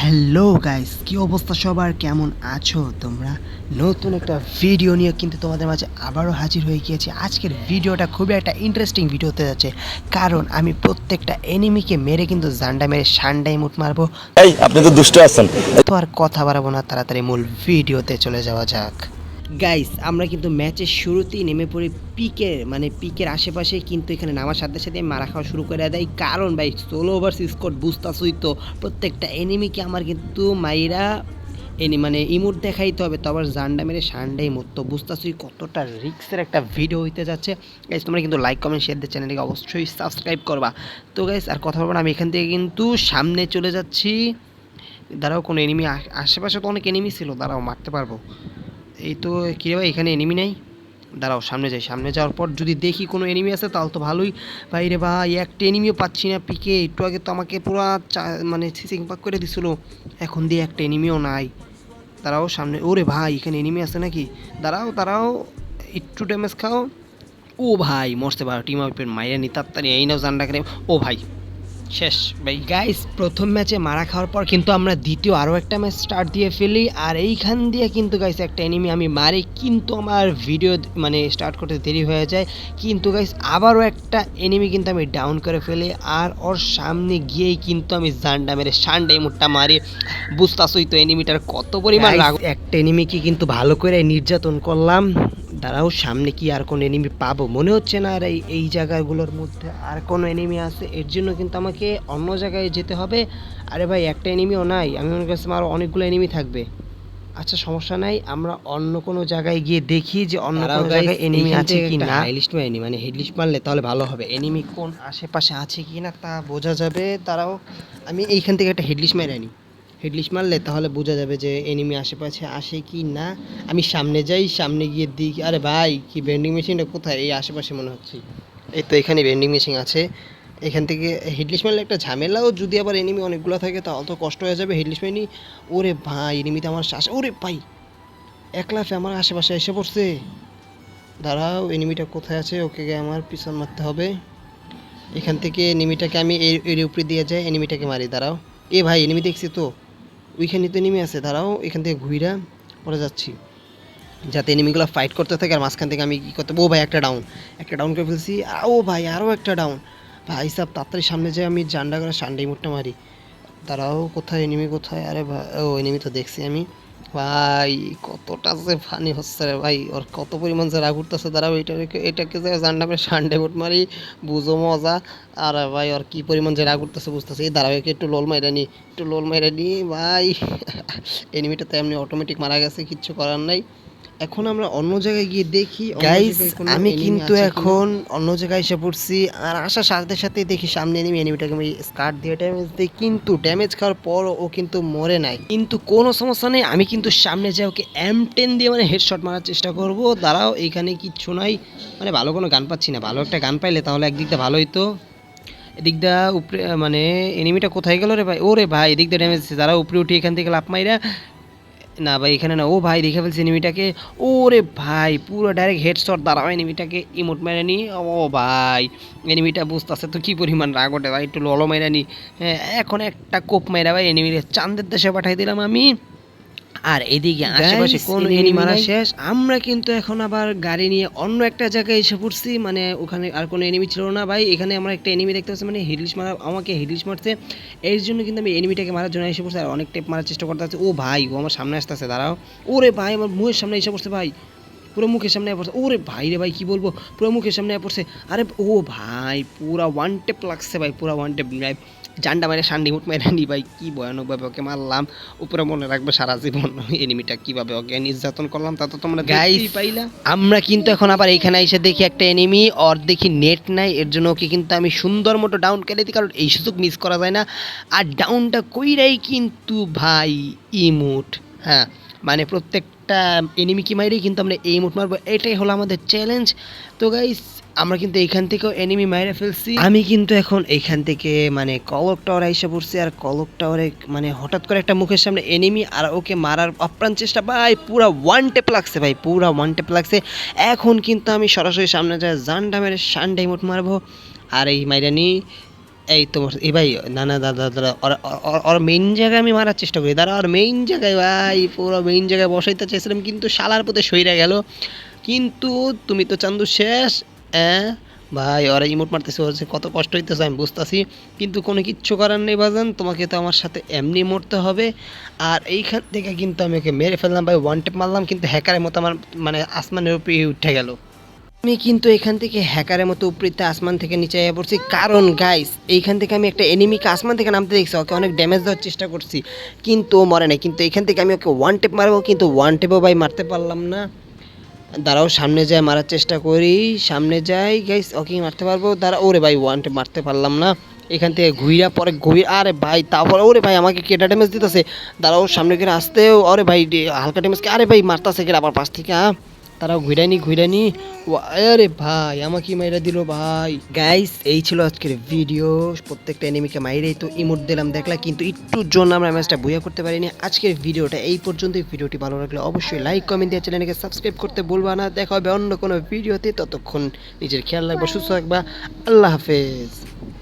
Hello guys, কি অবস্থা সবার? কেমন আছো তোমরা? নতুন একটা ভিডিও নিয়ে কিন্তু তোমাদের মাঝে আবারও হাজির হয়ে গিয়েছি। আজকের ভিডিওটা খুবই একটা ইন্টারেস্টিং ভিডিও হতে যাচ্ছে, কারণ আমি প্রত্যেকটা এনিমিকে মেরে কিন্তু জান্ডা মেরে সান্ডাই মুট মারবো। এই আপনি তো দুষ্ট আছেন। তো আর কথা বাড়াবো না, তাড়াতাড়ি মূল ভিডিওতে চলে যাওয়া যাক। গাইস, আমরা কিন্তু ম্যাচের শুরুতেই নেমে পড়ি পিকের আশেপাশে, কিন্তু এখানে নামার সাথে সাথে মারা খাওয়া শুরু করে দেয়। কারণ ভাই সোলো ভার্সেস স্কোয়াড বুঝতাছই তো, প্রত্যেকটা এনিমিকে আমার কিন্তু মাইরা ইমোট দেখাইতে হবে, তো আবার জান্ডা মেরে সান্ডাই মুট। তো বুঝতেছই কতটা রিক্সের একটা ভিডিও হইতে যাচ্ছে। গাইস, তোমরা কিন্তু লাইক কমেন্ট শেয়ার দিয়ে চ্যানেলটিকে অবশ্যই সাবস্ক্রাইব করবা। তো গাইস, আর কথা বলবো না, আমি এখান থেকে কিন্তু সামনে চলে যাচ্ছি। দাঁড়াও, কোনো এনিমি আশেপাশে তো অনেক এনিমি ছিল, দাঁড়াও মারতে পারবো। এই তো কী রে ভাই, এখানে এনিমি নাই। দাঁড়াও সামনে যাই, সামনে যাওয়ার পর যদি দেখি কোনো এনিমি আছে তাহলে তো ভালোই। ভাই রে ভাই, একটা এনিমিও পাচ্ছি না পিকে। একটু আগে তো আমাকে পুরো সিসিং পাক করে দিছিল, এখন দিয়ে একটা এনিমিও নাই। দাঁড়াও সামনে, ওরে ভাই এখানে এনিমি আছে নাকি? দাঁড়াও দাঁড়াও, একটু ড্যামেজ খাও। ও ভাই মরতে পারো, টিম আপের মাইরা নি তাড়াতাড়ি, এই নাও জানডা করে। ও ভাই শেষ ভাই। গাইস, প্রথম ম্যাচে মারা খাওয়ার পর কিন্তু আমরা দ্বিতীয় আরও একটা ম্যাচ স্টার্ট দিয়ে ফেলি, আর এইখান দিয়ে কিন্তু গাইস একটা এনিমি আমি মারি, কিন্তু আমার ভিডিও স্টার্ট করতে দেরি হয়ে যায়। কিন্তু গাইস আবারও একটা এনিমি কিন্তু আমি ডাউন করে ফেলি, আর ওর সামনে গিয়েই কিন্তু আমি জান্ডা মেরে সান্ডাই মুটটা মারি। বুঝতাছই তো এনিমিটার কত পরিমাণ রাগ। একটা এনিমিকে কিন্তু ভালো করে নির্যাতন করলাম। দাঁড়াও, সামনে কি আর কোনো এনিমি পাবো? মনে হচ্ছে না আর এই জায়গাগুলোর মধ্যে আর কোনো এনিমি আছে, এর জন্য কিন্তু আমাকে অন্য জায়গায় যেতে হবে। আরে ভাই একটা এনিমিও নাই, আমি মনে করছিলাম আরও অনেকগুলো এনিমি থাকবে। আচ্ছা সমস্যা নাই, আমরা অন্য কোনো জায়গায় গিয়ে দেখি যে অন্য কোনো জায়গায় এনিমি আছে কি না। হাইলিস্ট মারিনি, হেডলিস্ট মারলে তাহলে ভালো হবে, এনিমি কোন আশেপাশে আছে কি না তা বোঝা যাবে। তারাও আমি এইখান থেকে একটা হেডলিস্ট মেরে আনি, হেডলিস্ট মারলে তাহলে বোঝা যাবে যে এনিমি আশেপাশে আসে কি না। আমি সামনে যাই, সামনে গিয়ে দেখি, আরে ভাই কি ভেন্ডিং মেশিনটা কোথায়? এই আশেপাশে মনে হচ্ছে। এই তো এখানে ভেন্ডিং মেশিন আছে, এখান থেকে হেডলিস্ট মারলে একটা ঝামেলাও, যদি আবার এনিমি অনেকগুলো থাকে তাহলে তো কষ্ট হয়ে যাবে হেডলিস্ট মারি। ওরে ভাই এনিমিতে আমার শ্বাস, ওরে ভাই এক লাফে আমার আশেপাশে এসে পড়ছে। দাঁড়াও, এনিমিটা কোথায় আছে? ওকে আমার পিছন মারতে হবে। এখান থেকে এনিমিটাকে আমি এর উপরে দিয়ে যাই, এনিমিটাকে মারি। দাঁড়াও, এ ভাই এনিমি দেখছি তো, ওইখানে তো এনিমি আছে। দাঁড়াও, এখান থেকে ঘুইরা পরে যাচ্ছি যাতে এনিমিগুলো ফাইট করতে থাকে, আর মাঝখান থেকে আমি কী করতে। ও ভাই একটা ডাউন করে ফেলছি। ও ভাই আরও একটা ডাউন। ভাই সাহেব তাড়াতাড়ি সামনে যেয়ে আমি জান্ডা করে সান্ডাই মুটটা মারি। দাঁড়াও, কোথায় এনিমি কোথায়? আরে ভাই, ও এনিমি তো দেখছি আমি। ভাই কতটা যে ফানি হচ্ছে রে ভাই, ওর কত পরিমাণ যে রাগ উঠতেছে। দাঁড়াও, এটাকে যে জান্ডা করে সান্ডাই মুট মারি, বুঝো মজা। আর ভাই ওর কী পরিমাণ যে রাগ উঠতেছে বুঝতেছে। এই দাঁড়াও, একে একটু লোল মাইরা নি ভাই। এনিমিটা তো এমনি অটোমেটিক মারা গেছে, কিচ্ছু করার নাই। এখন আমরা অন্য জায়গায় গিয়ে দেখি। গাইস, আমি কিন্তু এখন অন্য জায়গায় এসে পড়ছি, আর আসার সাথে সাথে দেখি সামনে এনিমিটাকে আমি স্কার্ট দিয়ে ড্যামেজ দিই, কিন্তু ড্যামেজ খাওয়ার পর ও কিন্তু মরে নাই। কিন্তু কোনো সমস্যা নেই, আমি কিন্তু সামনে যাই ওকে M10 দিয়ে হেডশট মারার চেষ্টা করব। দাঁড়াও, এইখানে কিচ্ছু নাই, ভালো কোনো গান পাচ্ছি না। ভালো একটা গান পাইলে তাহলে একদিক দিয়ে ভালো হইতো। এদিক দা উপরে এনিমিটা কোথায় গেল রে ভাই? ওরে ভাই এদিক দিয়ে ড্যামেজ দিচ্ছে। দাঁড়াও, উপরে উঠে এখান থেকে লাফ মাইরা, না ভাই এখানে না। ও ভাই দেখে ফেলছি এনিমিটাকে। ওরে ভাই পুরো ডাইরেক্ট হেডশট। দাঁড়াও, এনিমিটাকে ইমোট মেরে নি। ও ভাই এনিমিটা বুঝতেছে তো কি পরিমাণ রাগ ওঠে ভাই, একটু ললো মেরে নি। হ্যাঁ, এখন একটা কোপ মেরা ভাই এনিমিরে চাঁদের দেশে পাঠাই দিলাম আমি। আর এদিকে আশেপাশে কোনো এনিমি মারা শেষ। আমরা কিন্তু এখন আবার গাড়ি নিয়ে অন্য একটা জায়গায় এসে পড়ছি, ওখানে আর কোনো এনিমি ছিল না ভাই। এখানে আমরা একটা এনিমি দেখতে পাচ্ছি, আমাকে হিডলিশ মারছে। এর জন্য কিন্তু আমি এনিমিটাকে মারার জন্য এসে পড়ছি, আর অনেক টেপ মারার চেষ্টা করতে আছে। ও ভাই ও আমার সামনে আসতেছে, দাঁড়াও। ওরে ভাই আমার মুখের সামনে এসে পড়ছে ভাই, পুরো মুখের সামনে পড়ছে। ওরে ভাই রে ভাই কি বলবো, পুরো মুখের সামনে পড়ছে। আরে ও ভাই পুরা ওয়ান টেপ লাগছে ভাই, পুরা ওয়ান টেপ। জান্ডা মারে সান্ডি মুট মেরে নি ভাই, কি ভয়ানকভাবে ওকে মারলাম। উপরে মনে রাখবে সারা জীবন এনিমিটা কিভাবে ওকে নির্যাতন করলাম, তা তো তোমরা গাইস পাইলা। আমরা কিন্তু এখন আবার এইখানে এসে দেখি একটা এনিমি, ওর দেখি নেট নাই, এর জন্য ওকে কিন্তু আমি সুন্দর মতো ডাউন করে দিই, কারণ এই সুযোগ মিস করা যায় না। আর ডাউনটা কইরাই কিন্তু ভাই ইমোট, হ্যাঁ প্রত্যেকটা এনিমিকে মাইরেই কিন্তু আমরা এই মুট মারবো, এটাই হলো আমাদের চ্যালেঞ্জ। তো গাইস আমরা কিন্তু এইখান থেকেও এনিমি মাইরে ফেলছি। আমি কিন্তু এখন এইখান থেকে কলক টাওয়ারে এসে পড়ছি, আর কলক টাওয়ারে হঠাৎ করে একটা মুখের সামনে এনিমি, আর ওকে মারার আপ্রাণ চেষ্টা। ভাই পুরা ওয়ান টেপ লাগছে ভাই, পুরা ওয়ান টেপ লাগছে। এখন কিন্তু আমি সরাসরি সামনে যাই, জান্ডা মেরে সান্ডাই মুট মারবো। আর এই মাইরানি এই তোমার এই ভাই না না দাদা দাদা ওর মেইন জায়গায় আমি মারার চেষ্টা করি দাদা ওর মেইন জায়গায় ভাই পুরো মেইন জায়গায় বসাইতে চাইছিলাম কিন্তু শালার পথে সইরা গেল কিন্তু তুমি তো চান্দু শেষ হ্যাঁ ভাই ওরা ইমোট মারতেছে ওর যে কত কষ্ট হইতেছে আমি বুঝতেছি কিন্তু কোনো কিচ্ছু করার নেই বাজান তোমাকে তো আমার সাথে এমনি মরতে হবে আর এইখান থেকে কিন্তু আমি ওকে মেরে ফেললাম ভাই ওয়ান টেপ মারলাম কিন্তু হ্যাকারের মতো আমার মানে আসমানের উপরে উঠে গেল আমি কিন্তু এখান থেকে হ্যাকারের মতো উপরিতে আসমান থেকে নিচে আইয়া পড়ছি কারণ গাইস এইখান থেকে আমি একটা এনিমিকে আসমান থেকে নামতে দেখছি ওকে অনেক ড্যামেজ দেওয়ার চেষ্টা করছি কিন্তু ও মরে নাই কিন্তু এখান থেকে আমি ওকে ওয়ান টেপ মারবো কিন্তু ওয়ান টেপও ভাই মারতে পারলাম না দাঁড়াও সামনে যায় মারার চেষ্টা করি সামনে যাই গাইস ওকে মারতে পারবো দাঁড়া ওরে ভাই ওয়ান টেপ মারতে পারলাম না এখান থেকে ঘুইরা পরে আরে ভাই তারপরে ওরে ভাই আমাকে কেটা ড্যামেজ দিতেছে দাঁড়াও সামনে করে আসতে ওরে ভাই হালকা ড্যামেজকে আরে ভাই মারতাছে কেটে আবার পাশ থেকে তারাও ঘুরানি আরে ভাই আমাকে মাইরা দিল ভাই গাইস এই ছিল আজকের ভিডিও প্রত্যেকটা এনিমিকে মাইরেই তো ইমোট দিলাম দেখলা কিন্তু একটুর জন্য আমরা ম্যাচটা বুঝা করতে পারিনি আজকের ভিডিওটা এই পর্যন্তই ভিডিওটি ভালো লাগলে অবশ্যই লাইক কমেন্ট দিয়ে চ্যানেলকে সাবস্ক্রাইব করতে ভুলবা না দেখা হবে অন্য কোনো ভিডিওতে ততক্ষণ নিজের খেয়াল রাখবা সুস্থ থাকবা আল্লাহ হাফেজ